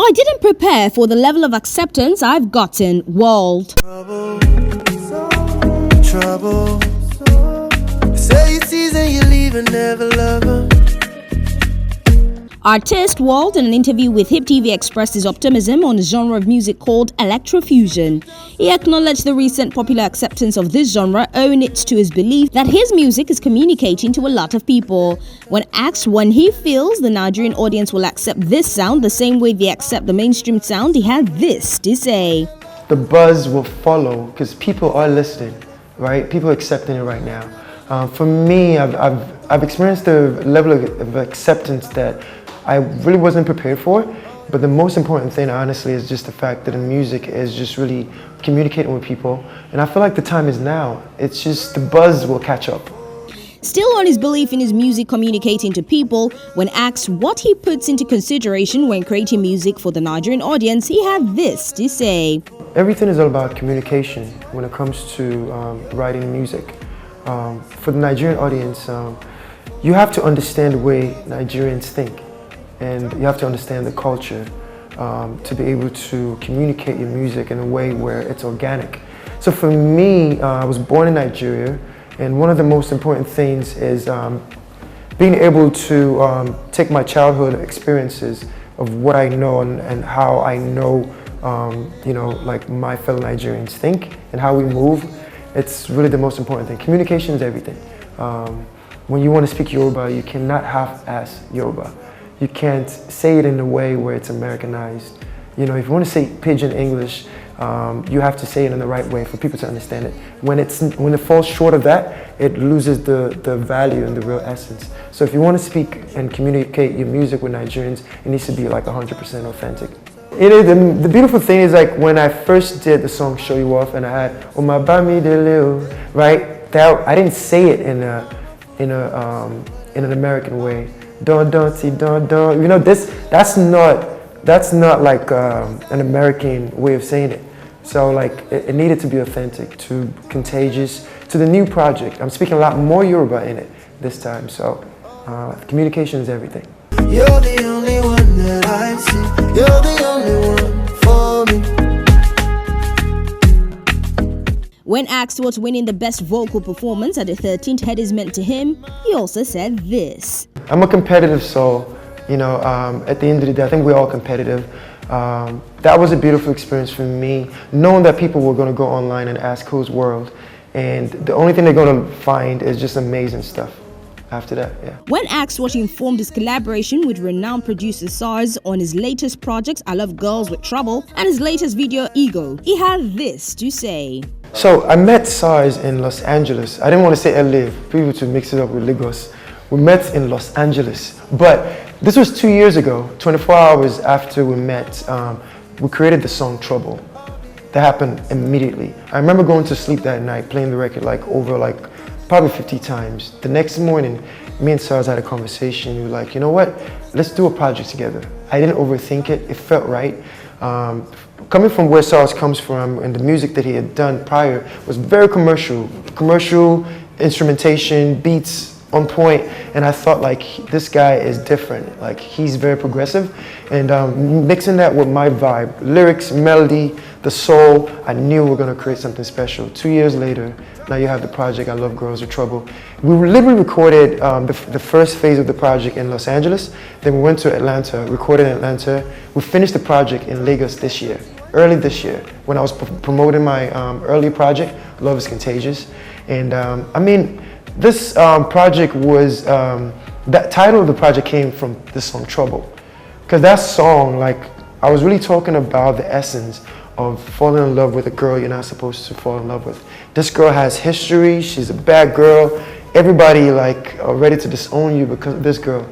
I didn't prepare for the level of acceptance I've gotten, Wurld. Trouble. Say you tease and you leave and never love her. Artist Wurld, in an interview with HipTv, expressed his optimism on a genre of music called electrofusion. He acknowledged the recent popular acceptance of this genre, owing it to his belief that his music is communicating to a lot of people. When asked when he feels the Nigerian audience will accept this sound the same way they accept the mainstream sound, he had this to say. The buzz will follow because people are listening, right? People are accepting it right now. For me, I've experienced a level of acceptance that I really wasn't prepared for, but the most important thing, honestly, is just the fact that the music is just really communicating with people, and I feel like the time is now. It's just the buzz will catch up. Still on his belief in his music communicating to people, when asked what he puts into consideration when creating music for the Nigerian audience, he had this to say. Everything is all about communication when it comes to writing music. For the Nigerian audience, you have to understand the way Nigerians think. And you have to understand the culture to be able to communicate your music in a way where it's organic. So for me, I was born in Nigeria, and one of the most important things is being able to take my childhood experiences of what I know and how I know, like my fellow Nigerians think and how we move. It's really the most important thing. Communication is everything. When you want to speak Yoruba, you cannot half-ass Yoruba. You can't say it in a way where it's Americanized. You know, if you want to say pidgin English, you have to say it in the right way for people to understand it. When it falls short of that, it loses the value and the real essence. So if you want to speak and communicate your music with Nigerians, it needs to be like 100% authentic. The beautiful thing is, like, when I first did the song Show You Off and I had Oma Bami Deleu, right? I didn't say it in an American way. Don't, you know, that's not like an American way of saying it. So like it needed to be authentic, to contagious, to the new project. I'm speaking a lot more Yoruba in it this time, so communication is everything. You're the only one that I see. You're the only one for me. When asked what winning the best vocal performance at the 13th Headies meant to him, he also said this. I'm a competitive soul, you know, at the end of the day, I think we're all competitive. That was a beautiful experience for me, knowing that people were going to go online and ask who's Wurld, and the only thing they're going to find is just amazing stuff after that, yeah. When asked what informed his collaboration with renowned producer SARS on his latest project, I Love Girls with Trouble, and his latest video, Ego, he had this to say. So I met SARS in Los Angeles. I didn't want to say LA, people to mix it up with Lagos. We met in Los Angeles, but this was 2 years ago, 24 hours after we met. We created the song Trouble. That happened immediately. I remember going to sleep that night, playing the record over probably 50 times. The next morning, me and SARS had a conversation. We were like, you know what? Let's do a project together. I didn't overthink it. It felt right. Coming from where SARS comes from and the music that he had done prior was very commercial. Commercial instrumentation, beats on point, and I thought, like, this guy is different. Like, he's very progressive, and mixing that with my vibe, lyrics, melody, the soul, I knew we were gonna create something special. 2 years later, now you have the project I Love Girls with Trouble. We literally recorded the first phase of the project in Los Angeles, then we went to Atlanta, recorded in Atlanta. We finished the project in Lagos this year, early this year, when I was promoting my early project, Love is Contagious. And I mean, this project was, that title of the project came from the song Trouble. Because that song, like, I was really talking about the essence of falling in love with a girl you're not supposed to fall in love with. This girl has history, she's a bad girl, everybody like are ready to disown you because of this girl.